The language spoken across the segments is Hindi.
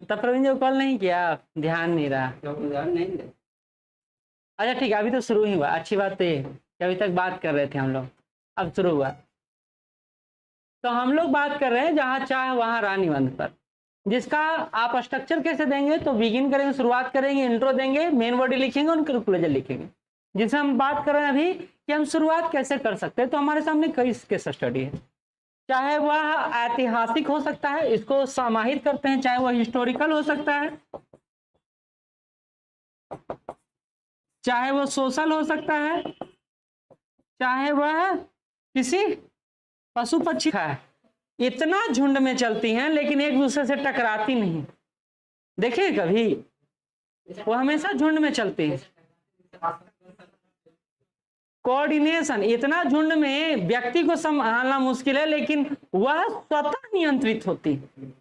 तब प्रवीण जी को कॉल नहीं किया, ध्यान नहीं रहा। अच्छा ठीक है, अभी तो शुरू ही हुआ। अच्छी बात तो ये कि अभी तक बात कर रहे थे हम लोग, अब शुरू हुआ। तो हम लोग बात कर रहे हैं जहां चाह वहां राह निबंध पर, जिसका आप स्ट्रक्चर कैसे देंगे, तो बिगिन करेंगे, शुरुआत करेंगे, इंट्रो देंगे, मेन बॉडी लिखेंगे और कंक्लूजन लिखेंगे। जिससे हम बात कर रहे हैं अभी कि हम शुरुआत कैसे कर सकते हैं। तो हमारे सामने कई केस स्टडी है, चाहे वह ऐतिहासिक हो सकता है, इसको समाहित करते हैं, चाहे वह हिस्टोरिकल हो सकता है, चाहे वह सोशल हो सकता है, चाहे वह किसी पशु पक्षी का है। इतना झुंड में चलती हैं लेकिन एक दूसरे से टकराती नहीं। देखिए कभी, वो हमेशा झुंड में चलती हैं। कोऑर्डिनेशन, इतना झुंड में व्यक्ति को संभालना मुश्किल है लेकिन वह स्वतः नियंत्रित होती है,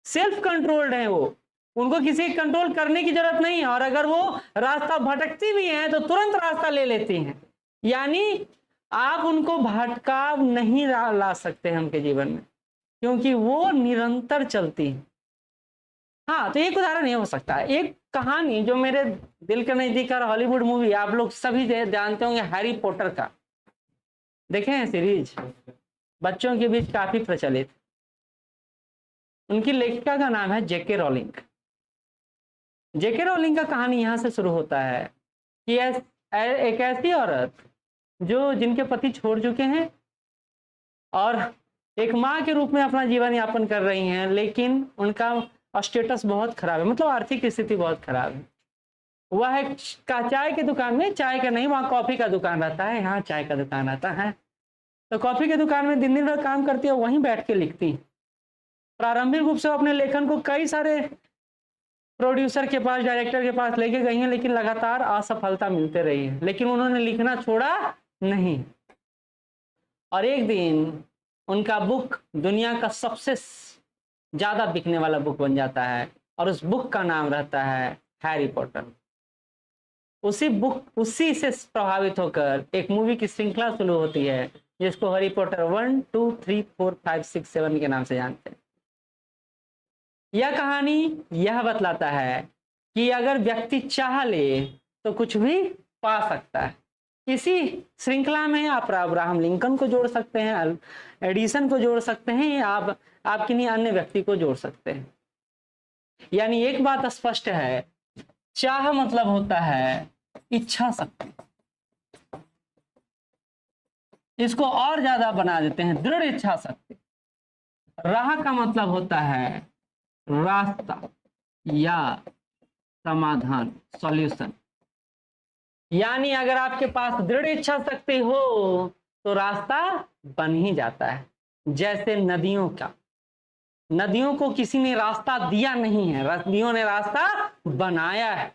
सेल्फ कंट्रोल्ड है वो, उनको किसी कंट्रोल करने की जरूरत नहीं है। और अगर वो रास्ता भटकती भी हैं तो तुरंत रास्ता ले लेती हैं, यानी आप उनको भटका नहीं ला सकते हैं उनके जीवन में, क्योंकि वो निरंतर चलती है। हाँ, तो एक उदाहरण ये हो सकता है, एक कहानी जो मेरे दिल के नजदीक और हॉलीवुड मूवी आप लोग सभी जानते होंगे, हैरी पॉटर का देखे हैं सीरीज, बच्चों के बीच काफी प्रचलित। उनकी लेखिका का नाम है जेके रोलिंग। जेके रोलिंग का कहानी यहां से शुरू होता है कि एक ऐसी औरत जो जिनके पति छोड़ चुके हैं और एक माँ के रूप में अपना जीवन यापन कर रही हैं, लेकिन उनका स्टेटस बहुत खराब है, मतलब आर्थिक स्थिति बहुत खराब है। वह एक चाय की दुकान में, चाय का नहीं, वहाँ कॉफी का दुकान रहता है, यहाँ चाय का दुकान रहता है। तो कॉफी के दुकान में दिन दिन भर काम करती है, वहीं बैठ के लिखती। प्रारंभिक रूप से अपने लेखन को कई सारे प्रोड्यूसर के पास, डायरेक्टर के पास लेके गई हैं, लेकिन लगातार असफलता मिलते रही है, लेकिन उन्होंने लिखना छोड़ा नहीं। और एक दिन उनका बुक दुनिया का सबसे ज्यादा बिकने वाला बुक बन जाता है और उस बुक का नाम रहता है हैरी पॉटर। उसी से प्रभावित होकर एक मूवी की श्रृंखला शुरू होती है जिसको हैरी पॉटर 1, 2, 3, 4, 5, 6, 7 के नाम से जानते हैं। यह कहानी यह बतलाता है कि अगर व्यक्ति चाह ले तो कुछ भी पा सकता है। इसी श्रृंखला में आप अब्राहम लिंकन को जोड़ सकते हैं, एडिसन को जोड़ सकते हैं, आप किन्हीं अन्य व्यक्ति को जोड़ सकते हैं। यानी एक बात स्पष्ट है, चाह मतलब होता है इच्छा शक्ति। इसको और ज्यादा बना देते हैं, दृढ़ इच्छा शक्ति। राह का मतलब होता है रास्ता या समाधान, सॉल्यूशन। यानी अगर आपके पास दृढ़ इच्छा शक्ति हो तो रास्ता बन ही जाता है। जैसे नदियों को किसी ने रास्ता दिया नहीं है, नदियों ने रास्ता बनाया है।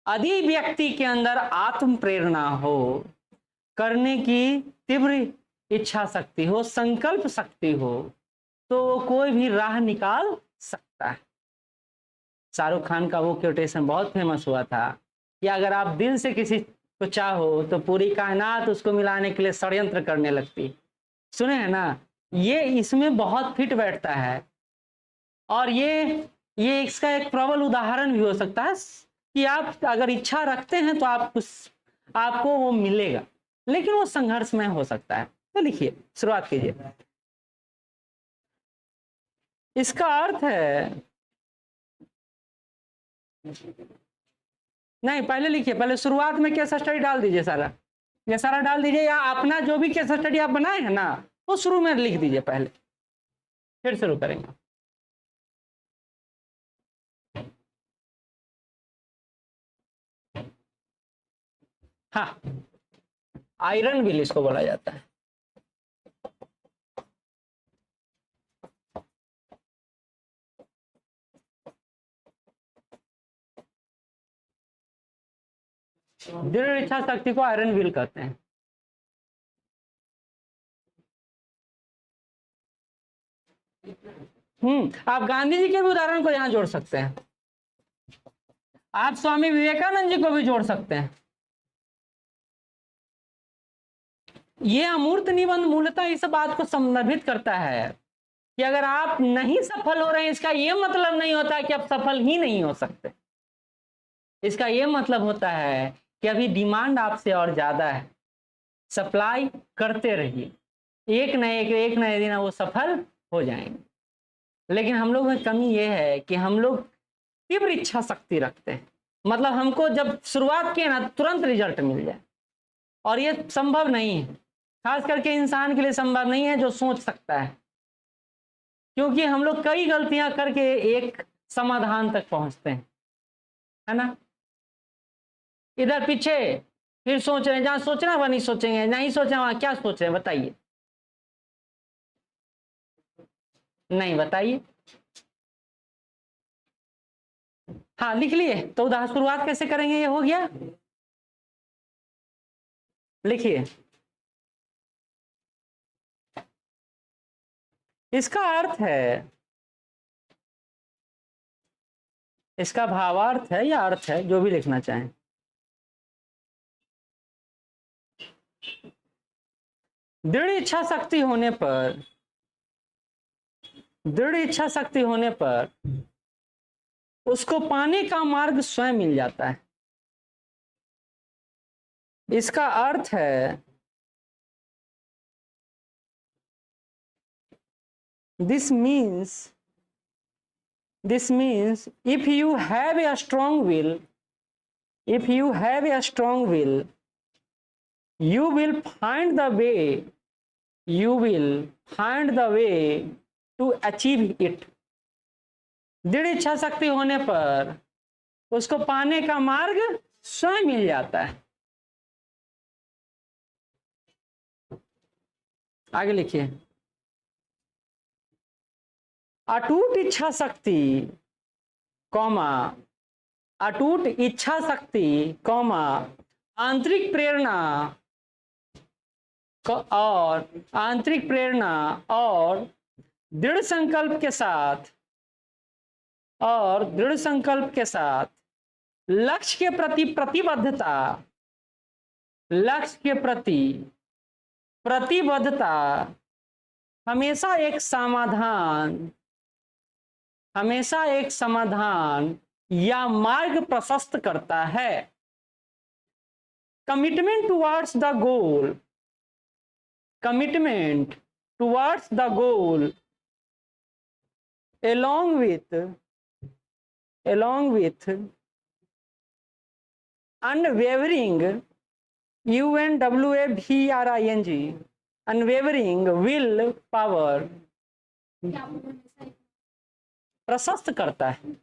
यदि व्यक्ति के अंदर आत्म प्रेरणा हो, करने की तीव्र इच्छा शक्ति हो, संकल्प शक्ति हो, तो वो कोई भी राह निकाल सकता है। शाहरुख खान का वो कोटेशन बहुत फेमस हुआ था कि अगर आप दिल से किसी को चाहो तो पूरी कायनात उसको मिलाने के लिए षड्यंत्र करने लगती। सुने हैं ना, ये इसमें बहुत फिट बैठता है। और ये इसका एक प्रबल उदाहरण भी हो सकता है कि आप अगर इच्छा रखते हैं तो आपको वो मिलेगा, लेकिन वो संघर्षमय हो सकता है। तो लिखिए, शुरुआत कीजिए। इसका अर्थ है, नहीं पहले लिखिए, पहले शुरुआत में केस स्टडी डाल दीजिए, ये सारा डाल दीजिए, या अपना जो भी केस स्टडी आप बनाए हैं ना वो शुरू में लिख दीजिए पहले, फिर शुरू करेंगे। हाँ, आयरन व्हील इसको बोला जाता है। दृढ़ इच्छा शक्ति को आयरन व्हील कहते हैं। आप गांधी जी के भी उदाहरण को यहां जोड़ सकते हैं, आप स्वामी विवेकानंद जी को भी जोड़ सकते हैं। ये अमूर्त निबंध मूलतः इस बात को संदर्भित करता है कि अगर आप नहीं सफल हो रहे हैं इसका यह मतलब नहीं होता कि आप सफल ही नहीं हो सकते। इसका यह मतलब होता है कि अभी डिमांड आपसे और ज्यादा है, सप्लाई करते रहिए, एक न एक दिन वो सफल हो जाएंगे। लेकिन हम लोग में कमी यह है कि हम लोग तीव्र इच्छा शक्ति रखते हैं, मतलब हमको जब शुरुआत किए ना तुरंत रिजल्ट मिल जाए, और ये संभव नहीं है, खास करके इंसान के लिए संभव नहीं है जो सोच सकता है, क्योंकि हम लोग कई गलतियां करके एक समाधान तक पहुंचते हैं, है ना। इधर पीछे फिर सोच रहे हैं, जहां सोचना वहां नहीं सोचेंगे, नहीं सोचे वहां क्या सोच रहे हैं बताइए, नहीं बताइए। हाँ लिख लिए, तो उधर शुरुआत कैसे करेंगे, ये हो गया, लिखिए। इसका अर्थ है, इसका भावार्थ है या अर्थ है, जो भी लिखना चाहें। दृढ़ इच्छा शक्ति होने पर, दृढ़ इच्छा शक्ति होने पर उसको पाने का मार्ग स्वयं मिल जाता है। इसका अर्थ है, this means if you have a strong will, if you have a strong will, you will find the way, you will find the way to achieve it। दृढ़ इच्छा शक्ति होने पर उसको पाने का मार्ग स्वयं मिल जाता है। आगे लिखिए। अटूट इच्छा शक्ति कौमा, अटूट इच्छा शक्ति कौमा आंतरिक प्रेरणा और आंतरिक प्रेरणा और दृढ़ संकल्प के साथ, और दृढ़ संकल्प के साथ लक्ष्य के प्रति प्रतिबद्धता, लक्ष्य के प्रति प्रतिबद्धता हमेशा एक समाधान, हमेशा एक समाधान या मार्ग प्रशस्त करता है। Commitment towards the goal, commitment towards the goal along with unwavering, UNWAVERING, unwavering will power प्रशस्त करता है।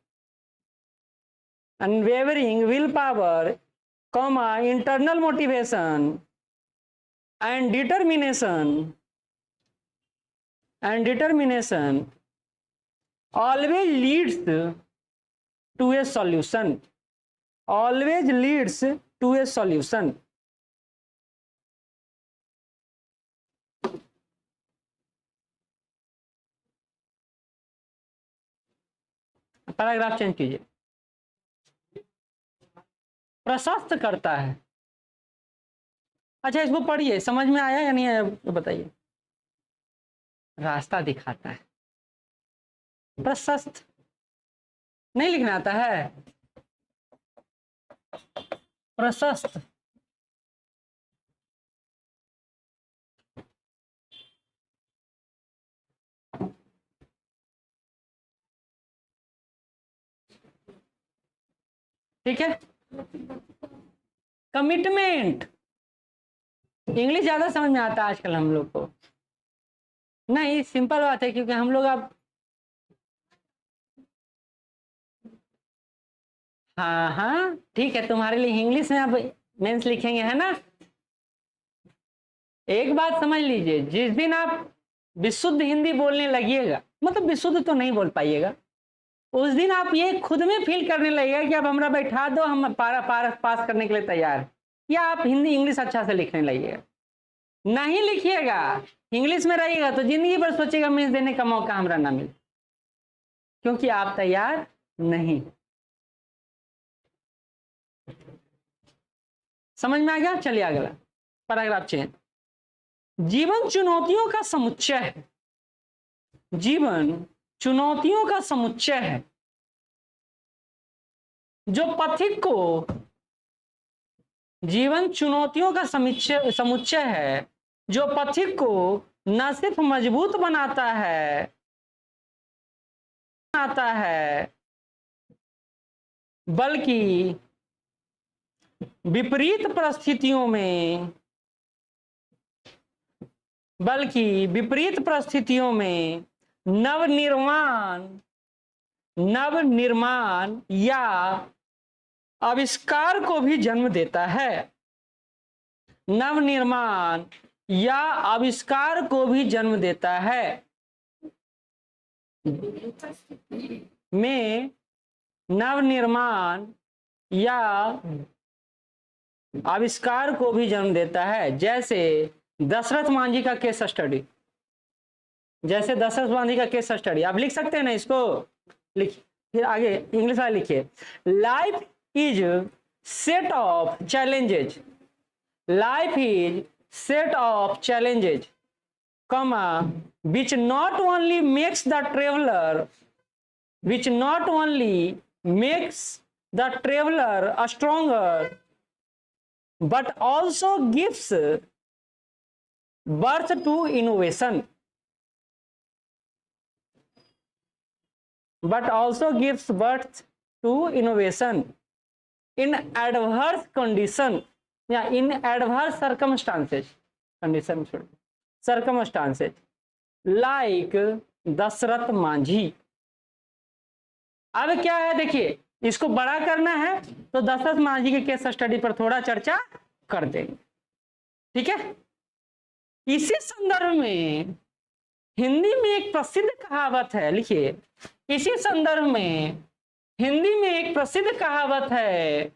Unwavering will power comma internal motivation and determination always leads to a solution, always leads to a solution। Paragraph change कीजिए। प्रशस्त करता है, अच्छा इसको पढ़िए, समझ में आया या नहीं आया बताइए। रास्ता दिखाता है, प्रशस्त नहीं लिखना आता है, प्रशस्त ठीक है। कमिटमेंट इंग्लिश ज्यादा समझ में आता है आजकल हम लोग को, नहीं सिंपल बात है, क्योंकि हम लोग अब हाँ हाँ ठीक है, तुम्हारे लिए इंग्लिश में अब मेंस लिखेंगे, है ना। एक बात समझ लीजिए, जिस दिन आप विशुद्ध हिंदी बोलने लगिएगा, मतलब विशुद्ध तो नहीं बोल पाइएगा, उस दिन आप ये खुद में फील करने लगेगा कि अब हमरा बैठा दो, हम पास करने के लिए तैयार, या आप हिंदी इंग्लिश अच्छा से लिखने लगिएगा। नहीं लिखिएगा, इंग्लिश में रहिएगा तो जिंदगी भर सोचेगा मेंस देने का मौका हमरा ना मिले, क्योंकि आप तैयार नहीं। समझ में आ गया। चलिए अगला पैराग्राफ चेंज। जीवन चुनौतियों का समुच्चय है, जीवन चुनौतियों का समुच्चय है। जो पथिक को, जीवन चुनौतियों का समुच्चय है जो पथिक को न सिर्फ मजबूत बनाता है बल्कि विपरीत परिस्थितियों में नवनिर्माण या आविष्कार को भी जन्म देता है। नवनिर्माण या आविष्कार को भी जन्म देता है। में नवनिर्माण या आविष्कार को भी जन्म देता है। जैसे दशरथ मांझी का केस स्टडी, आप लिख सकते हैं ना इसको, लिखिए। फिर आगे इंग्लिश वाला लिखिए। Life is set of challenges, which not only makes the traveler a stronger, but also gives birth to innovation. In adverse condition, या in adverse circumstances, like Dashrath Manjhi. अब क्या है, देखिए, इसको बड़ा करना है तो दशरथ मांझी के केस स्टडी पर थोड़ा चर्चा कर देंगे, ठीक है। इसी संदर्भ में हिंदी में एक प्रसिद्ध कहावत है, लिखिए। इसी संदर्भ में हिंदी में एक प्रसिद्ध कहावत है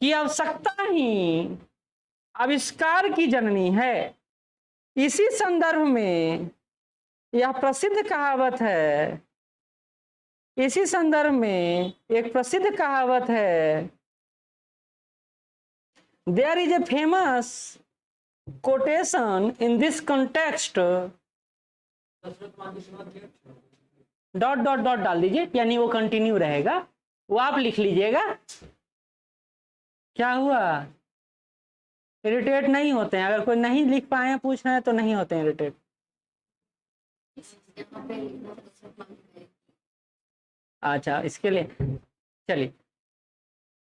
कि आवश्यकता ही आविष्कार की जननी है। इसी संदर्भ में यह प्रसिद्ध कहावत है, इसी संदर्भ में एक प्रसिद्ध कहावत है। There is a famous quotation in this context, dot dot dot डाल दीजिए, यानी वो कंटिन्यू रहेगा, वो आप लिख लीजिएगा। क्या हुआ, इरिटेट नहीं होते हैं? अगर कोई नहीं लिख पाए पूछ रहे हैं तो नहीं होते हैं इरिटेट। अच्छा, इसके लिए चलिए,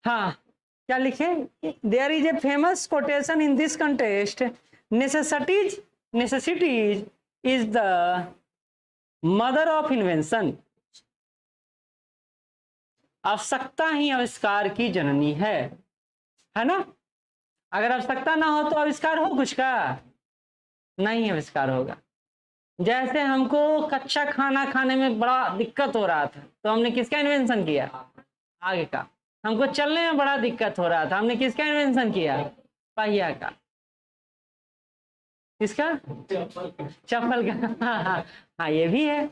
हाँ, क्या लिखे? There is a famous quotation in this contest, necessities is the mother of invention. आवश्यकता ही आविष्कार की जननी है ना। अगर आवश्यकता ना हो तो आविष्कार हो कुछ का? नहीं आविष्कार होगा। जैसे हमको कच्चा खाना खाने में बड़ा दिक्कत हो रहा था तो हमने किसका इन्वेंशन किया? आगे का। हमको चलने में बड़ा दिक्कत हो रहा था, हमने किसका इन्वेंशन किया? पहिया का। किसका? चप्पल का। हाँ, ये भी है,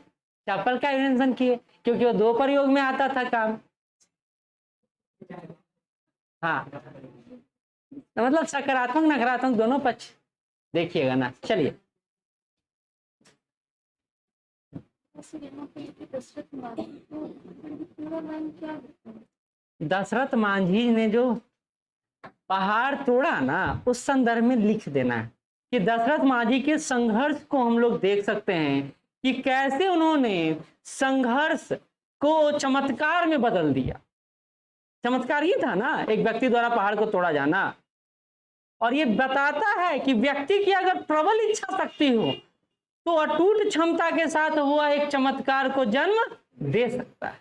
चप्पल का इन्वेंशन किए क्योंकि वो दो प्रयोग में आता था काम। हाँ, तो मतलब सकारात्मक नकारात्मक दोनों पक्ष देखिएगा ना। चलिए, दशरथ मांझी ने जो पहाड़ तोड़ा ना, उस संदर्भ में लिख देना है कि दशरथ मांझी के संघर्ष को हम लोग देख सकते हैं कि कैसे उन्होंने संघर्ष को चमत्कार में बदल दिया। चमत्कार ही था ना, एक व्यक्ति द्वारा पहाड़ को तोड़ा जाना। और ये बताता है कि व्यक्ति की अगर प्रबल इच्छा शक्ति हो तो अटूट क्षमता के साथ वह एक चमत्कार को जन्म दे सकता है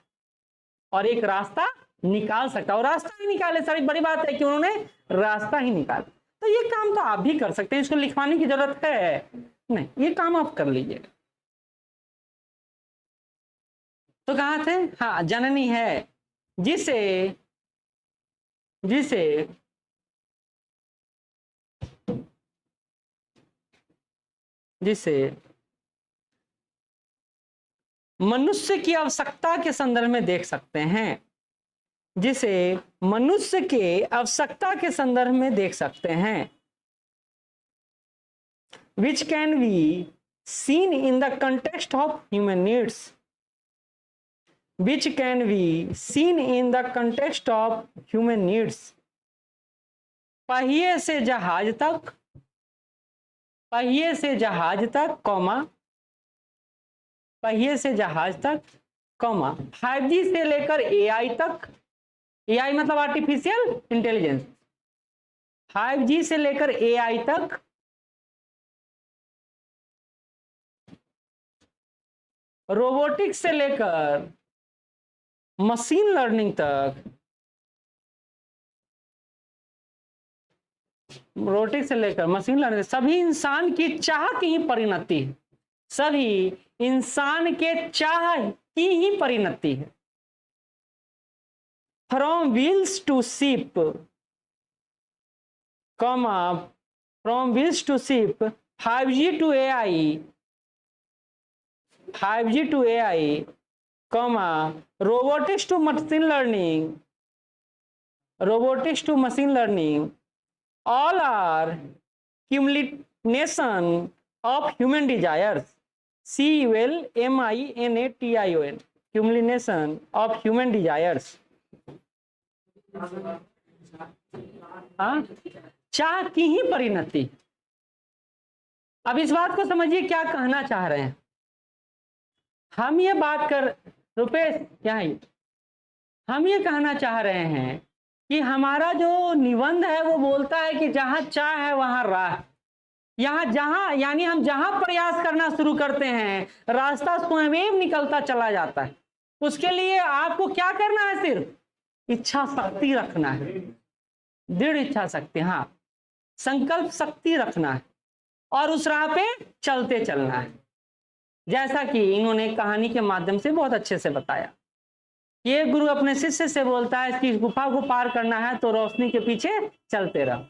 और एक रास्ता निकाल सकता है। और रास्ता ही निकाले, सारी बड़ी बात है कि उन्होंने रास्ता ही निकाला। तो ये काम तो आप भी कर सकते हैं, इसको लिखवाने की जरूरत है नहीं, ये काम आप कर लीजिएगा। तो कहाँ थे? हाँ, जननी है जिसे मनुष्य की आवश्यकता के संदर्भ में देख सकते हैं, जिसे मनुष्य के आवश्यकता के संदर्भ में देख सकते हैं। Which can be seen in the context of human needs, which can be seen in the context of human needs. पहिए से जहाज तक, पहिए से जहाज तक कॉमा, पहिए से जहाज तक कॉमा 5G से लेकर AI तक, AI मतलब आर्टिफिशियल इंटेलिजेंस, 5G से लेकर AI तक, रोबोटिक्स से लेकर मशीन लर्निंग तक, रोबोटिक्स से लेकर मशीन लर्निंग, सभी इंसान की चाह की ही परिणति है, सभी इंसान के चाह की ही परिणति है। From wheels to ship, comma from wheels to ship, 5G to AI, 5G to AI, comma robotics to machine learning, robotics to machine learning, all are culmination of human desires. CULMINATION, culmination of human desires. हाँ, चाह की ही परिणति। अब इस बात को समझिए क्या कहना चाह रहे हैं। हम ये बात कर, रुपेश यहाँ ही, हम ये कहना चाह रहे हैं कि हमारा जो निबंध है वो बोलता है कि जहां चाह है वहां राह, यहाँ जहां यानी हम जहां प्रयास करना शुरू करते हैं रास्ता स्वयं निकलता चला जाता है। उसके लिए आपको क्या करना है, सिर्फ इच्छा शक्ति रखना है, दृढ़ इच्छा शक्ति, हाँ संकल्प शक्ति रखना है और उस राह पे चलते चलना है। जैसा कि इन्होंने कहानी के माध्यम से बहुत अच्छे से बताया। ये गुरु अपने शिष्य से बोलता है कि गुफा को पार करना है तो रोशनी के पीछे चलते रहो।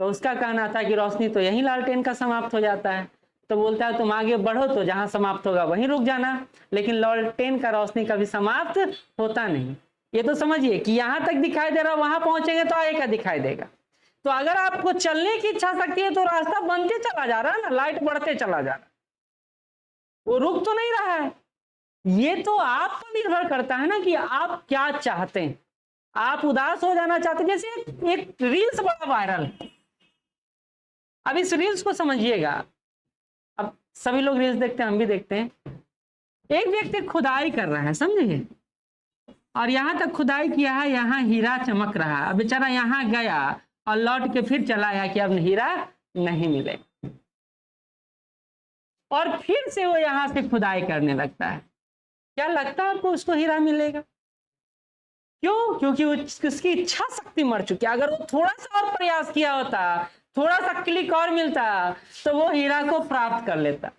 तो उसका कहना था कि रोशनी तो यहीं लालटेन का समाप्त हो जाता है। तो बोलता है तुम आगे बढ़ो तो जहां समाप्त होगा वहीं रुक जाना, लेकिन लालटेन का रोशनी कभी समाप्त होता नहीं। ये तो समझिए कि यहाँ तक दिखाई दे रहा, वहां पहुंचेंगे तो आगे का दिखाई देगा। तो अगर आपको चलने की इच्छा शक्ति है तो रास्ता बनते चला जा रहा है ना, लाइट बढ़ते चला जा रहा है, वो रुक तो नहीं रहा है। ये तो आप पर निर्भर करता है ना कि आप क्या चाहते हैं। आप उदास हो जाना चाहते हैं, जैसे एक रील्स बड़ा वायरल, अब इस रील्स को समझिएगा। अब सभी लोग रील्स देखते हैं, हम भी देखते हैं। एक व्यक्ति खुदाई कर रहा है, समझिए, और यहां तक खुदाई किया है, यहाँ हीरा चमक रहा है। अब बेचारा यहाँ गया और लौट के फिर चला आया कि अब हीरा नहीं मिलेगा, और फिर से वो यहां से खुदाई करने लगता है। क्या लगता है आपको उसको हीरा मिलेगा? क्यों? क्योंकि उसकी इच्छा शक्ति मर चुकी है। अगर वो थोड़ा सा और प्रयास किया होता, थोड़ा सा क्लिक और मिलता, तो वो हीरा को प्राप्त कर लेता।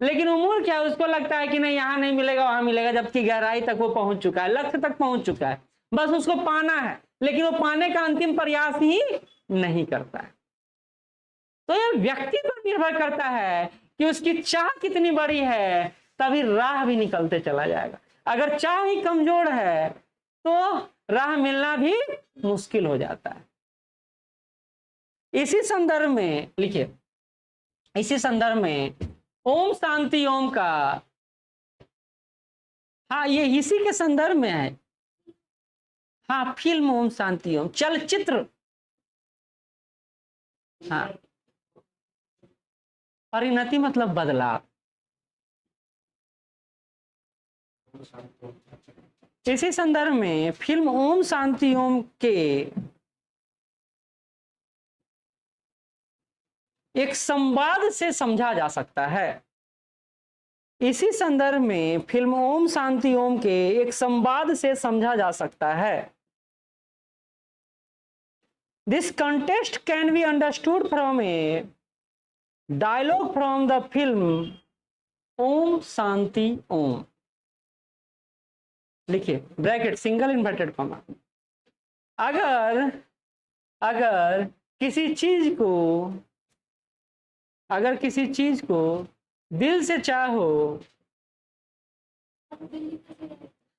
लेकिन उम्र क्या, उसको लगता है कि नहीं यहाँ नहीं मिलेगा वहां मिलेगा, जबकि गहराई तक वो पहुंच चुका है, लक्ष्य तक पहुंच चुका है, बस उसको पाना है, लेकिन वो पाने का अंतिम प्रयास ही नहीं करता है। तो ये व्यक्ति पर निर्भर करता है कि उसकी चाह कितनी बड़ी है, तभी राह भी निकलते चला जाएगा। अगर चाह ही कमजोर है तो राह मिलना भी मुश्किल हो जाता है। इसी संदर्भ में लिखिए, इसी संदर्भ में ओम शांति ओम का, हाँ ये इसी के संदर्भ में है, हाँ फिल्म ओम शांति ओम, चलचित्र, हाँ परिणति मतलब बदलाव। इसी संदर्भ में फिल्म ओम शांति ओम के एक संवाद से समझा जा सकता है। इसी संदर्भ में फिल्म ओम शांति ओम के एक संवाद से समझा जा सकता है। This context can be understood from a dialogue from the film Om Shanti Om. लिखिए ब्रैकेट सिंगल इन्वर्टेड कॉमा। अगर किसी चीज को दिल से चाहो,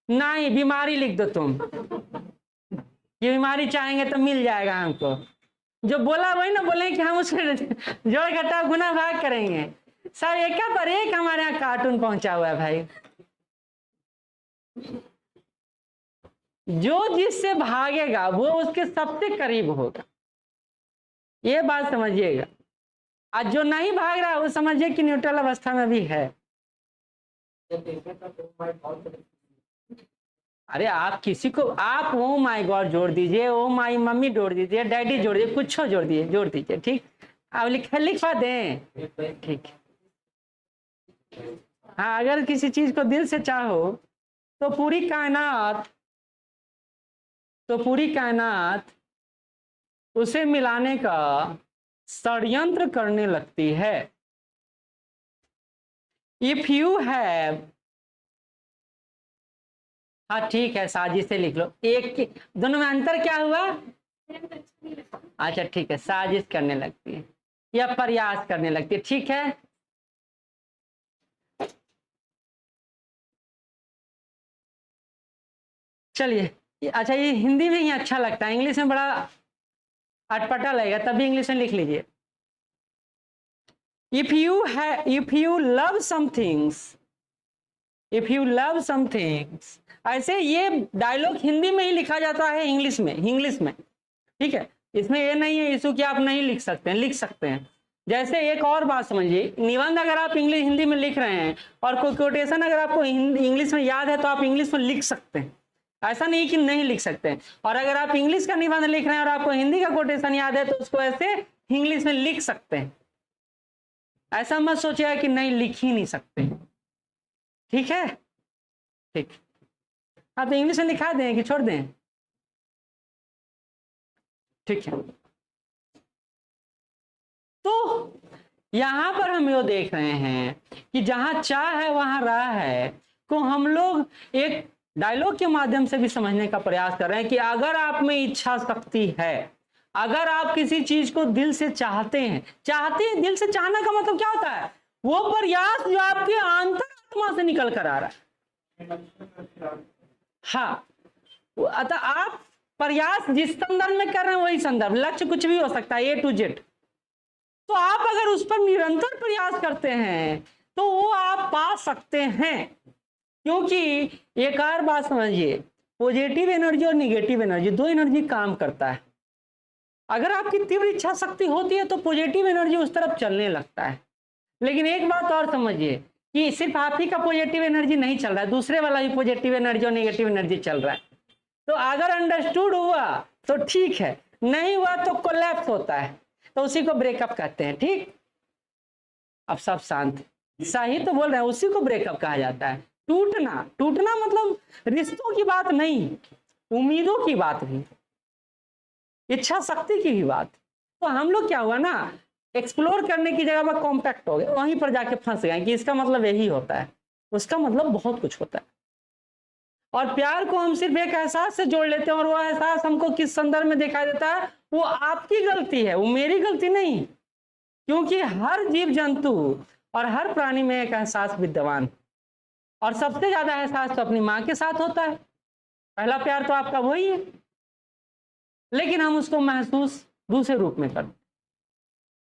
नहीं बीमारी लिख दो तुम, ये बीमारी चाहेंगे तो मिल जाएगा हमको। जो बोला वही ना बोले कि हम उसके जोड़ घटा गुना भाग करेंगे। सर एक पर एक हमारे यहाँ कार्टून पहुंचा हुआ है भाई। जो जिससे भागेगा वो उसके सबसे करीब होगा, ये बात समझिएगा। आज जो नहीं भाग रहा है वो समझिए कि न्यूट्रल अवस्था में भी है। अरे आप किसी को आप ओ माय गॉड जोड़ दीजिए, ओ माय मम्मी जोड़ दीजिए, डैडी जोड़ दीजिए, कुछ जोड़ दीजिए, ठीक। आप लिखवा दें, ठीक। हाँ, अगर किसी चीज को दिल से चाहो तो पूरी कायनात उसे मिलाने का षड्यंत्र करने लगती है। इफ यू हैव, हाँ ठीक है, साजिश से लिख लो। एक दोनों में अंतर क्या हुआ? अच्छा ठीक है, साजिश करने लगती है या प्रयास करने लगती है, ठीक है। चलिए, अच्छा ये हिंदी में ही अच्छा लगता है, इंग्लिश में बड़ा अटपटा लगेगा, तभी इंग्लिश में लिख लीजिए। इफ यू लव समथिंग्स, ऐसे ये डायलॉग हिंदी में ही लिखा जाता है, इंग्लिश में, ठीक है। इसमें ये नहीं है इशू कि आप नहीं लिख सकते हैं, लिख सकते हैं। जैसे एक और बात समझिए, निबंध अगर आप हिंदी में लिख रहे हैं और कोई कोटेशन अगर आपको इंग्लिश में याद है तो आप इंग्लिश में लिख सकते हैं, ऐसा नहीं कि नहीं लिख सकते हैं। और अगर आप इंग्लिश का निबंध लिख रहे हैं और आपको हिंदी का कोटेशन याद है तो उसको ऐसे इंग्लिश में लिख सकते हैं। ऐसा मत सोचिए कि नहीं, लिख ही नहीं सकते, ठीक है, ठीक। हाँ तो इंग्लिश में लिखा दें कि छोड़ दें, ठीक है। तो यहां पर हम ये देख रहे हैं कि जहां चाह है वहां राह है को हम लोग एक डायलॉग के माध्यम से भी समझने का प्रयास कर रहे हैं कि अगर आप में इच्छा शक्ति है, अगर आप किसी चीज को दिल से चाहते हैं, दिल से चाहना का मतलब क्या होता है? वो प्रयास जो आपके अंतरात्मा से निकल कर आ रहा है। हाँ, अतः आप प्रयास जिस संदर्भ में कर रहे हैं वही संदर्भ, लक्ष्य कुछ भी हो सकता है, A to Z। तो आप अगर उस पर निरंतर प्रयास करते हैं तो वो आप पा सकते हैं। क्योंकि एक और बात समझिए, पॉजिटिव एनर्जी और निगेटिव एनर्जी, दो एनर्जी काम करता है। अगर आपकी तीव्र इच्छा शक्ति होती है तो पॉजिटिव एनर्जी उस तरफ चलने लगता है। लेकिन एक बात और समझिए कि सिर्फ आप ही का पॉजिटिव एनर्जी नहीं चल रहा है, दूसरे वाला भी पॉजिटिव एनर्जी और नेगेटिव एनर्जी चल रहा है। तो अगर अंडरस्टूड हुआ तो ठीक है, नहीं हुआ तो कोलैप्स होता है, तो उसी को ब्रेकअप कहते हैं, ठीक। अब सब शांत, सही तो बोल रहे हैं, उसी को ब्रेकअप कहा जाता है। टूटना मतलब रिश्तों की बात नहीं, उम्मीदों की बात भी, इच्छा शक्ति की भी बात। तो हम लोग क्या हुआ ना, एक्सप्लोर करने की जगह पर कॉम्पैक्ट हो गए, वहीं पर जाके फंस गए कि इसका मतलब यही होता है, उसका मतलब बहुत कुछ होता है। और प्यार को हम सिर्फ एक एहसास से जोड़ लेते हैं, और वो एहसास हमको किस संदर्भ में दिखाई देता है, वो आपकी गलती है, वो मेरी गलती नहीं। क्योंकि हर जीव जंतु और हर प्राणी में एक एहसास विद्यमान, और सबसे ज्यादा एहसास तो अपनी माँ के साथ होता है। पहला प्यार तो आपका वही है, लेकिन हम उसको महसूस दूसरे रूप में करते,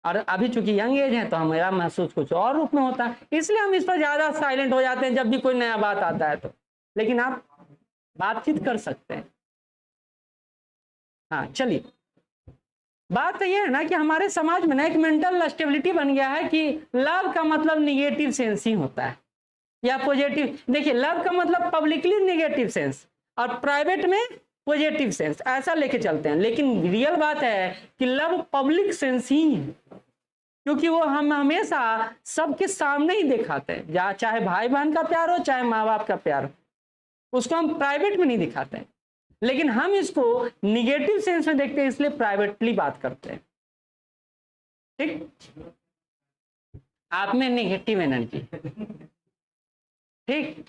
और अभी चूंकि यंग एज है तो हमारा महसूस कुछ और रूप में होता है, इसलिए हम इस पर ज्यादा साइलेंट हो जाते हैं जब भी कोई नया बात आता है तो। लेकिन आप बातचीत कर सकते हैं। हाँ चलिए, बात तो ये है ना कि हमारे समाज में ना एक मेंटल स्टेबिलिटी बन गया है कि लव का मतलब निगेटिव सेंस ही होता है या पॉजिटिव। देखिए, लव का मतलब पब्लिकली निगेटिव सेंस और प्राइवेट में पॉजिटिव सेंस, ऐसा लेके चलते हैं। लेकिन रियल बात है कि लव पब्लिक सेंस ही है, क्योंकि वो हम हमेशा सबके सामने ही दिखाते हैं, चाहे भाई बहन का प्यार हो चाहे माँ बाप का प्यार हो, उसको हम प्राइवेट में नहीं दिखाते हैं। लेकिन हम इसको निगेटिव सेंस में देखते हैं, इसलिए प्राइवेटली बात करते हैं, ठीक। आप में नेगेटिव एनर्जी, ठीक।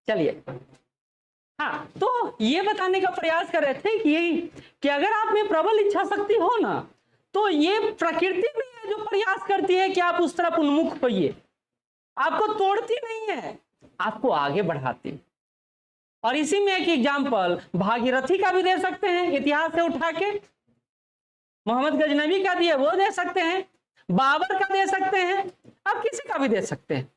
चलिए, हाँ, तो ये बताने का प्रयास कर रहे थे कि यही कि अगर आप में प्रबल इच्छा शक्ति हो ना, तो ये प्रकृति भी है जो प्रयास करती है कि आप उस तरफ उन्मुख होइए, आपको तोड़ती नहीं है, आपको आगे बढ़ाती है। और इसी में एक एग्जाम्पल भागीरथी का भी दे सकते हैं, इतिहास से उठा के, मोहम्मद गजनवी का दिए वो दे सकते हैं, बाबर का दे सकते हैं, आप किसी का भी दे सकते हैं।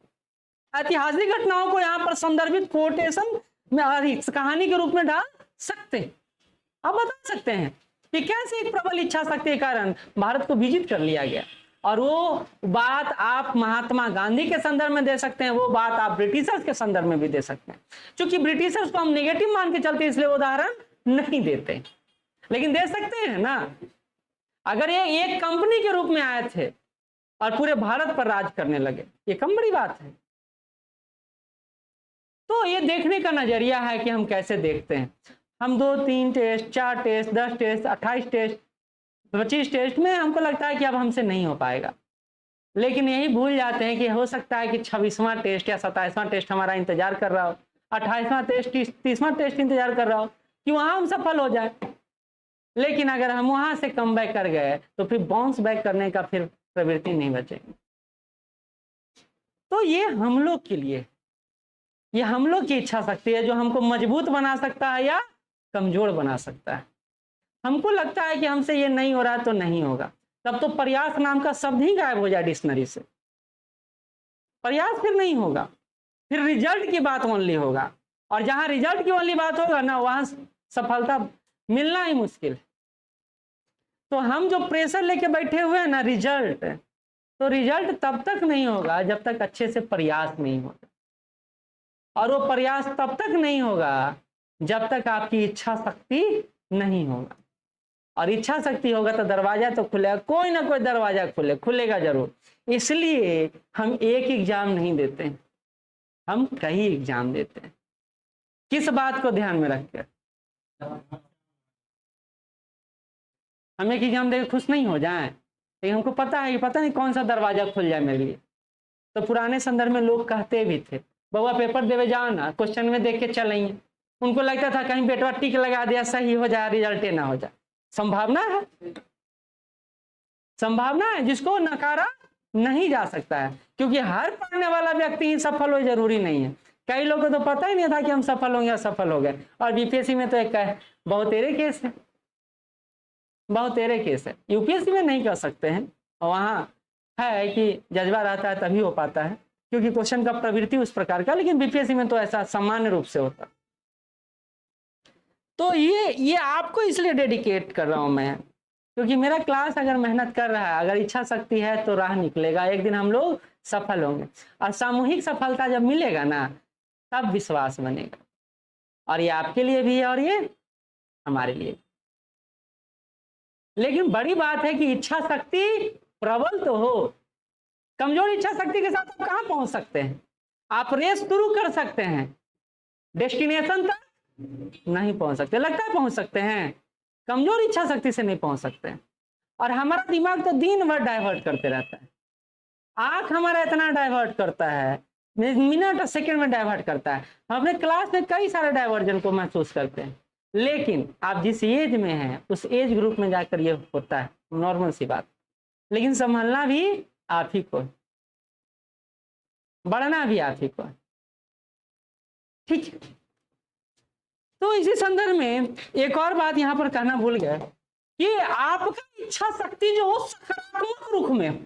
ऐतिहासिक घटनाओं को यहाँ पर संदर्भित कोटेशन में कहानी के रूप में डाल सकते हैं। आप बता सकते हैं कि कैसे एक प्रबल इच्छा शक्ति के कारण भारत को विजित कर लिया गया, और वो बात आप महात्मा गांधी के संदर्भ में दे सकते हैं, वो बात आप ब्रिटिशर्स के संदर्भ में भी दे सकते हैं। क्योंकि ब्रिटिशर्स को हम नेगेटिव मान के चलते इसलिए उदाहरण नहीं देते, लेकिन दे सकते हैं ना। अगर ये एक कंपनी के रूप में आए थे और पूरे भारत पर राज करने लगे, ये कम बड़ी बात है। तो ये देखने का नजरिया है कि हम कैसे देखते हैं। हम 2, 3 test, 4 test, 10 test, 28 test, 25 test में हमको लगता है कि अब हमसे नहीं हो पाएगा, लेकिन यही भूल जाते हैं कि हो सकता है कि 26वां टेस्ट या 27वां टेस्ट हमारा इंतजार कर रहा हो, 28वां टेस्ट, 30वां टेस्ट इंतजार कर रहा हो कि वहां हम सफल हो जाए। लेकिन अगर हम वहां से कम बैक कर गए तो फिर बाउंस बैक करने का फिर प्रवृत्ति नहीं बचेगी। तो ये हम लोग के लिए, ये हम लोग की इच्छा शक्ति है जो हमको मजबूत बना सकता है या कमजोर बना सकता है। हमको लगता है कि हमसे ये नहीं हो रहा तो नहीं होगा, तब तो प्रयास नाम का शब्द ही गायब हो जाए डिक्शनरी से। प्रयास फिर नहीं होगा, फिर रिजल्ट की बात ओनली होगा, और जहां रिजल्ट की ओनली बात होगा ना, वहां सफलता मिलना ही मुश्किल है। तो हम जो प्रेशर लेके बैठे हुए हैं ना रिजल्ट, तो रिजल्ट तब तक नहीं होगा जब तक अच्छे से प्रयास नहीं होगा, और वो प्रयास तब तक नहीं होगा जब तक आपकी इच्छा शक्ति नहीं होगा। और इच्छा शक्ति होगा तो दरवाजा तो खुलेगा, कोई ना कोई दरवाजा खुलेगा जरूर। इसलिए हम एक एग्जाम नहीं देते हैं, हम कई एग्जाम देते हैं। किस बात को ध्यान में रखकर? हम एक एग्जाम देकर खुश नहीं हो जाएं, लेकिन हमको पता है कि पता नहीं कौन सा दरवाजा खुल जाए मेरे लिए। तो पुराने संदर्भ में लोग कहते भी थे, बउआ पेपर देवे जाओ ना, क्वेश्चन में देख के चलेंगे। उनको लगता था कहीं बेटवा टिक लगा दिया, सही हो जाए, रिजल्ट ना हो जाए। संभावना है, संभावना है जिसको नकारा नहीं जा सकता है, क्योंकि हर पढ़ने वाला व्यक्ति ही सफल हो जरूरी नहीं है। कई लोगों को तो पता ही नहीं था कि हम सफल होंगे या सफल हो गए। और बीपीएससी में तो एक बहुतेरे केस है, बहुतेरे केस है। यूपीएससी में नहीं कर सकते हैं, वहां है कि जज्बा रहता है तभी हो पाता है, क्योंकि क्वेश्चन का प्रवृत्ति उस प्रकार का। लेकिन बीपीएससी में तो ऐसा सामान्य रूप से होता। तो ये आपको इसलिए डेडिकेट कर रहा हूं मैं, क्योंकि मेरा क्लास अगर मेहनत कर रहा है, अगर इच्छा शक्ति है तो राह निकलेगा, एक दिन हम लोग सफल होंगे। और सामूहिक सफलता जब मिलेगा ना, तब विश्वास बनेगा। और ये आपके लिए भी है और ये हमारे लिए। लेकिन बड़ी बात है कि इच्छा शक्ति प्रबल तो हो। कमजोर इच्छा शक्ति के साथ आप कहां पहुंच सकते हैं? आप रेस शुरू कर सकते हैं, डेस्टिनेशन तक नहीं पहुंच सकते। लगता है पहुंच सकते हैं, कमजोर इच्छा शक्ति से नहीं पहुंच सकते। और हमारा दिमाग तो दिन भर डाइवर्ट करते रहता है। आंख हमारा इतना डाइवर्ट करता है, मिनट और सेकंड में डाइवर्ट करता है। हम अपने क्लास में कई सारे डाइवर्जन को महसूस करते हैं। लेकिन आप जिस एज में हैं उस एज ग्रुप में जाकर ये होता है, नॉर्मल सी बात। लेकिन संभलना भी आप ही को, बढ़ना भी आप ही को, ठीक है। तो इसी संदर्भ में एक और बात यहाँ पर कहना भूल गया कि आपका इच्छा शक्ति जो हो सकारात्मक रुख में,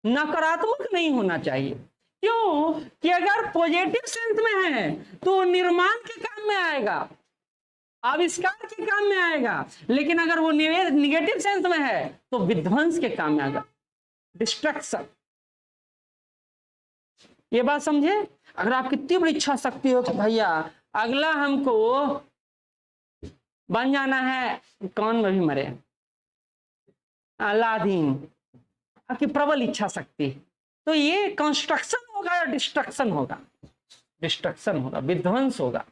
नकारात्मक नहीं होना चाहिए। क्यों? कि अगर पॉजिटिव सेंस में है तो निर्माण के काम में आएगा, आविष्कार के काम में आएगा। लेकिन अगर वो निगेटिव सेंस में है तो विध्वंस के काम में आएगा, डिस्ट्रक्शन। ये बात समझे? अगर आपकी तीव्र इच्छा शक्ति हो कि भैया अगला हमको बन जाना है, कौन में भी मरे, अलादीन, आपकी प्रबल इच्छा शक्ति, तो ये कंस्ट्रक्शन होगा या डिस्ट्रक्शन होगा? डिस्ट्रक्शन होगा, विध्वंस होगा।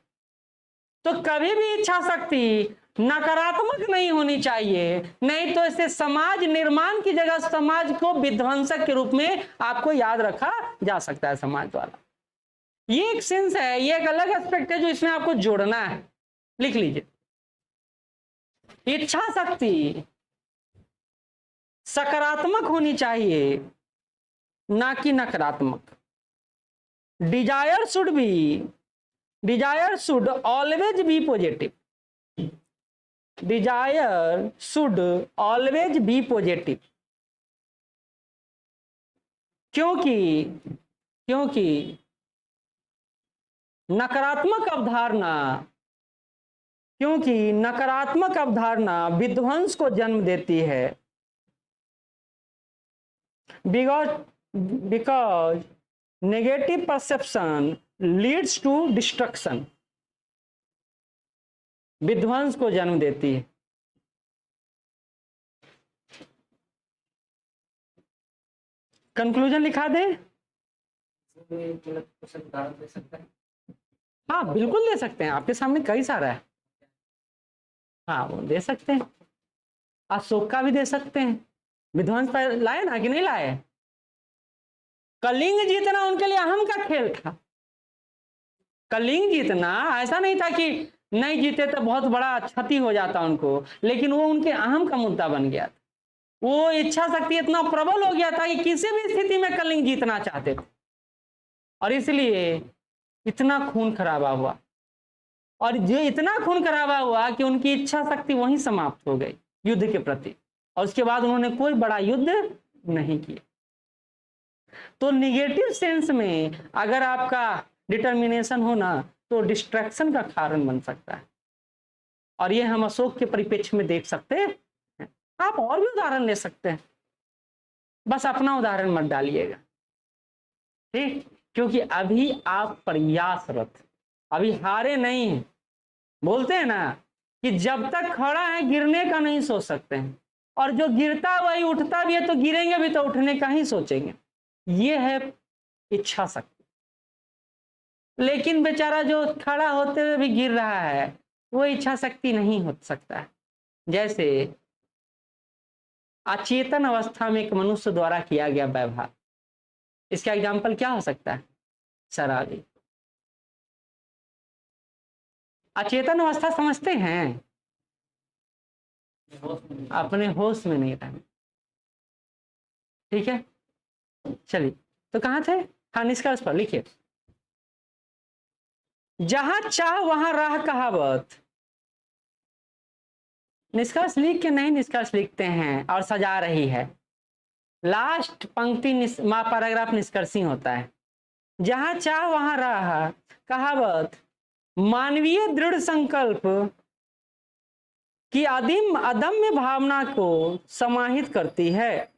तो कभी भी इच्छा शक्ति नकारात्मक नहीं होनी चाहिए, नहीं तो इसे समाज निर्माण की जगह समाज को विध्वंसक के रूप में आपको याद रखा जा सकता है समाज द्वारा। ये एक सेंस है, ये एक अलग एस्पेक्ट है जो इसमें आपको जोड़ना है। लिख लीजिए, इच्छा शक्ति सकारात्मक होनी चाहिए, ना कि नकारात्मक। Desire should always be positive. Desire should always be positive. क्योंकि क्योंकि नकारात्मक अवधारणा क्योंकि नकारात्मक अवधारणा विध्वंस को जन्म देती है। Because negative perception leads to destruction, विध्वंस को जन्म देती है। कंक्लूजन लिखा दे। हाँ बिल्कुल दे सकते हैं, आपके सामने कई सारा है। हाँ वो दे सकते हैं, अशोक का भी दे सकते हैं। विध्वंस पर लाए ना कि नहीं लाए? कलिंग जीतना उनके लिए अहम का खेल था। कलिंग जीतना ऐसा नहीं था कि नहीं जीते तो बहुत बड़ा क्षति हो जाता उनको, लेकिन वो उनके अहम का मुद्दा बन गया था। वो इच्छा शक्ति इतना प्रबल हो गया था कि किसी भी स्थिति में कलिंग जीतना चाहते थे, और इसलिए इतना खून खराबा हुआ। और जो इतना खून खराबा हुआ कि उनकी इच्छा शक्ति वहीं समाप्त हो गई युद्ध के प्रति, और उसके बाद उन्होंने कोई बड़ा युद्ध नहीं किया। तो निगेटिव सेंस में अगर आपका डिटर्मिनेशन हो ना, तो डिस्ट्रैक्शन का कारण बन सकता है। और ये हम अशोक के परिप्रेक्ष्य में देख सकते हैं। आप और भी उदाहरण ले सकते हैं, बस अपना उदाहरण मत डालिएगा, ठीक? क्योंकि अभी आप प्रयासरत, अभी हारे नहीं हैं। बोलते हैं ना कि जब तक खड़ा है गिरने का नहीं सोच सकते हैं, और जो गिरता वही उठता भी है, तो गिरेंगे भी तो उठने का ही सोचेंगे। ये है इच्छा शक्ति। लेकिन बेचारा जो खड़ा होते हुए भी गिर रहा है, वो इच्छा शक्ति नहीं हो सकता है। जैसे अचेतन अवस्था में एक मनुष्य द्वारा किया गया व्यवहार, इसका एग्जाम्पल क्या हो सकता है? शराबी। अचेतन अवस्था समझते हैं? अपने होश में नहीं रहना, ठीक है? चलिए, तो कहां थे? हाँ, निष्कर्ष पर लिखिए। जहां चाह वहां राह कहावत। निष्कर्ष लिख के नहीं, निष्कर्ष लिखते हैं और सजा रही है। लास्ट पंक्ति पैराग्राफ निष्कर्षी होता है। जहां चाह वहां राह कहावत मानवीय दृढ़ संकल्प की अदम्य भावना को समाहित करती है।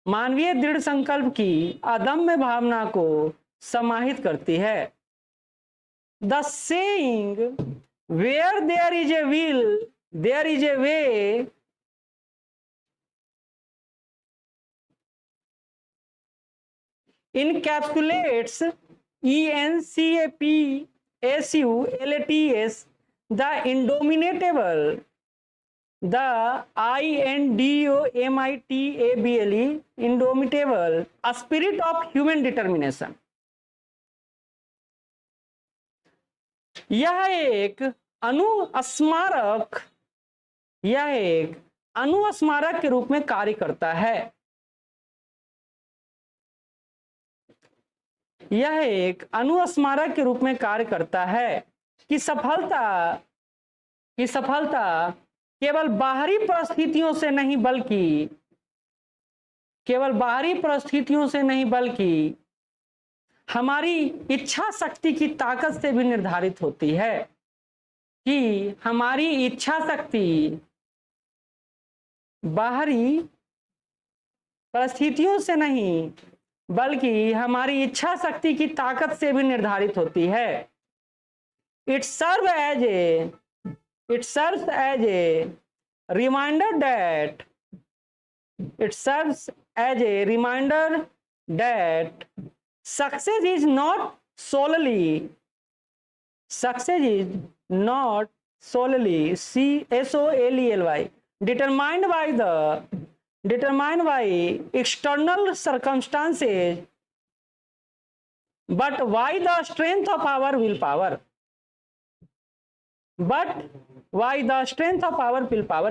मानवीय दृढ़ संकल्प की अदम्य भावना को समाहित करती है। The saying where there is a will there is a way encapsulates ENCAPSULATS the indomitable, the INDOMITABLE indomitable spirit of human determination। यह एक अनुस्मारक के रूप में कार्य करता है। यह एक अनुस्मारक के रूप में कार्य करता है कि सफलता केवल बाहरी परिस्थितियों से नहीं बल्कि हमारी इच्छा शक्ति की ताकत से भी निर्धारित होती है। कि हमारी इच्छा शक्ति बाहरी परिस्थितियों से नहीं बल्कि हमारी इच्छा शक्ति की ताकत से भी निर्धारित होती है। It serves as a reminder that success is not solely SOLELY determined by external circumstances, but by the strength of our willpower।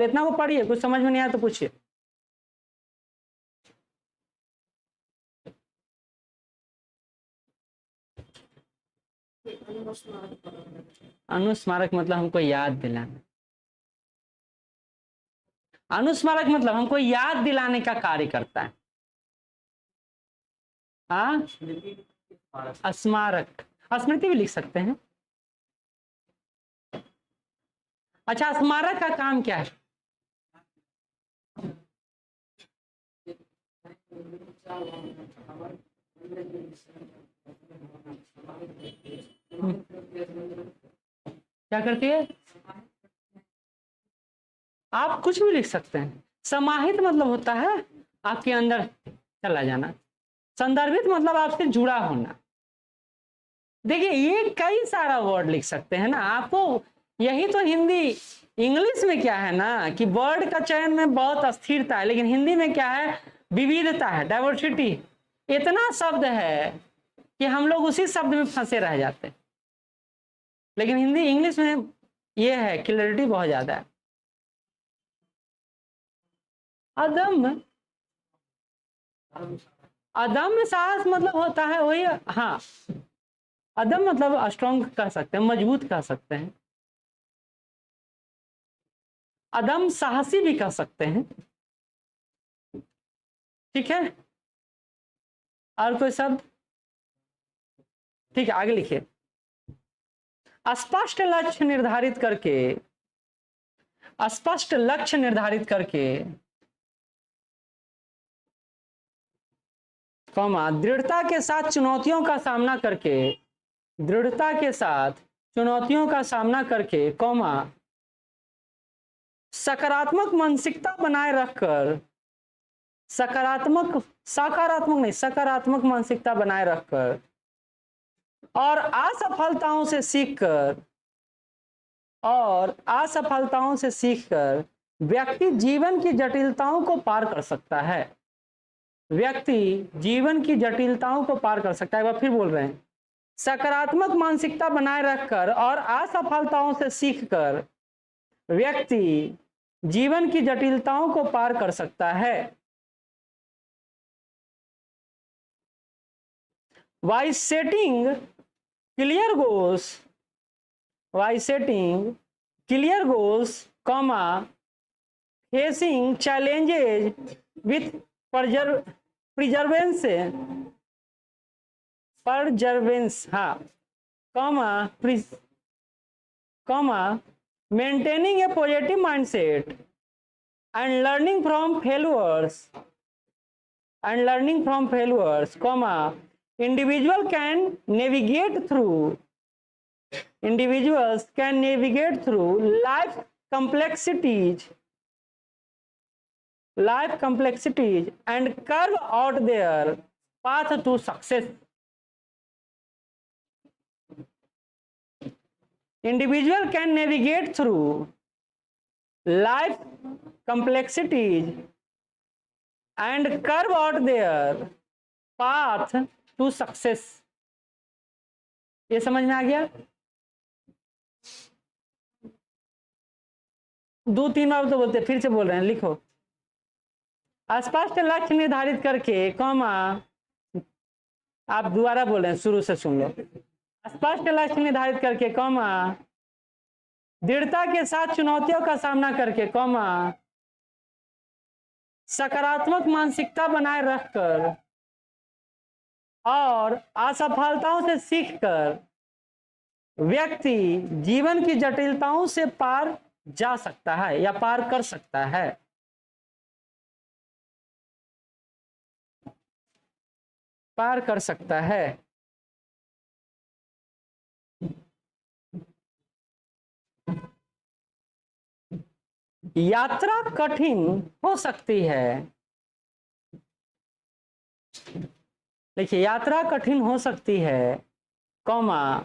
इतना को पढ़िए, कुछ समझ में नहीं आया तो पूछिए। अनुस्मारक मतलब हमको याद दिलाना। अनुस्मारक मतलब हमको याद दिलाने का कार्य करता है। हाँ, स्मारक, स्मृति भी लिख सकते हैं। अच्छा, स्मारक का काम क्या है? क्या करती है? आप कुछ भी लिख सकते हैं। समाहित मतलब होता है आपके अंदर चला जाना। संदर्भित मतलब आपसे जुड़ा होना। देखिए, ये कई सारा वर्ड लिख सकते हैं ना आपको। यही तो हिंदी, इंग्लिश में क्या है ना कि वर्ड का चयन में बहुत अस्थिरता है, लेकिन हिंदी में क्या है, विविधता है, डाइवर्सिटी। इतना शब्द है कि हम लोग उसी शब्द में फंसे रह जाते हैं। लेकिन हिंदी, इंग्लिश में ये है, क्लैरिटी बहुत ज्यादा है। अदम्य, अदम्य साहस मतलब होता है वही, हाँ, अदम मतलब स्ट्रॉन्ग कह सकते हैं, मजबूत कह सकते हैं। अदम साहसी भी कह सकते हैं। ठीक है, और कोई शब्द? ठीक है, आगे लिखिए। स्पष्ट लक्ष्य निर्धारित करके, स्पष्ट लक्ष्य निर्धारित करके, कौमा, दृढ़ता के साथ चुनौतियों का सामना करके, दृढ़ता के साथ चुनौतियों का सामना करके, कौमा, सकारात्मक मानसिकता बनाए रखकर, सकारात्मक नहीं, सकारात्मक मानसिकता बनाए रखकर और असफलताओं से सीखकर, और असफलताओं से सीखकर व्यक्ति जीवन की जटिलताओं को पार कर सकता है। व्यक्ति जीवन की जटिलताओं को पार कर सकता है। एक बार फिर बोल रहे हैं, सकारात्मक मानसिकता बनाए रखकर और असफलताओं से सीखकर व्यक्ति जीवन की जटिलताओं को पार कर सकता है। By setting clear goals, by setting clear goals, comma, facing challenges with perseverance, हाँ, comma, maintaining a positive mindset and learning from failures, comma, individuals can navigate through life complexities and carve out their path to success. Individual can navigate through life complexities and carve out their path to success. ये समझ में आ गया? दो तीन बार तो बोलते, फिर से बोल रहे हैं, लिखो। स्पष्ट लक्ष्य निर्धारित करके, कॉमा, आप दोबारा बोल रहे हैं, शुरू से सुन लो। स्पष्ट लक्ष्य निर्धारित करके, कॉमा, दृढ़ता के साथ चुनौतियों का सामना करके, कॉमा, सकारात्मक मानसिकता बनाए रखकर और असफलताओं से सीखकर व्यक्ति जीवन की जटिलताओं से पार जा सकता है या पार कर सकता है। पार कर सकता है। यात्रा कठिन हो सकती है। देखिए, यात्रा कठिन हो सकती है, कौमा,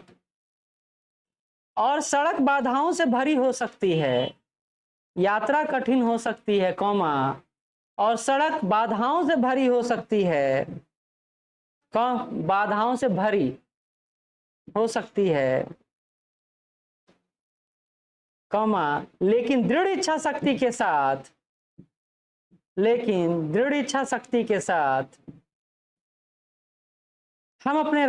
और सड़क बाधाओं से भरी हो सकती है। यात्रा कठिन हो सकती है, कौमा, और सड़क बाधाओं से भरी हो सकती है। कौन? बाधाओं से भरी हो सकती है, कौमा, लेकिन दृढ़ इच्छा शक्ति के साथ, लेकिन दृढ़ इच्छा शक्ति के साथ हम अपने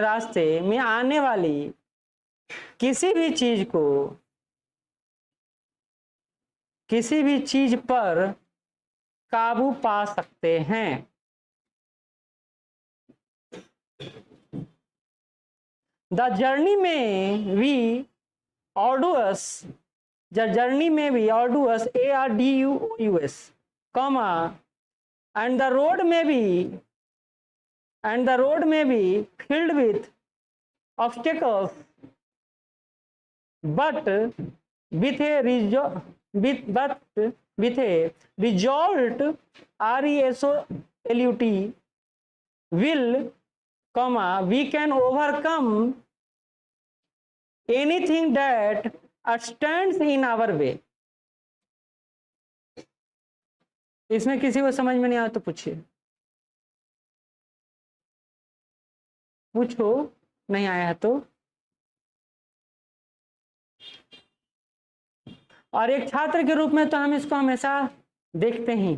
रास्ते में आने वाली किसी भी चीज पर काबू पा सकते हैं। द जर्नी में we arduous, the journey may be arduous, ARDUOUS, comma, and the road may be filled with obstacles, but with a resolute will, comma, we can overcome anything that stands in our way। इसमें किसी को समझ में नहीं आया तो पूछिए, पूछो, नहीं आया है तो। और एक छात्र के रूप में तो हम इसको हमेशा देखते ही।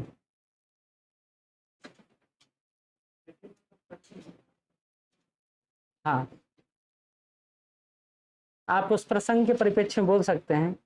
हाँ, आप उस प्रसंग के परिप्रेक्ष्य में बोल सकते हैं।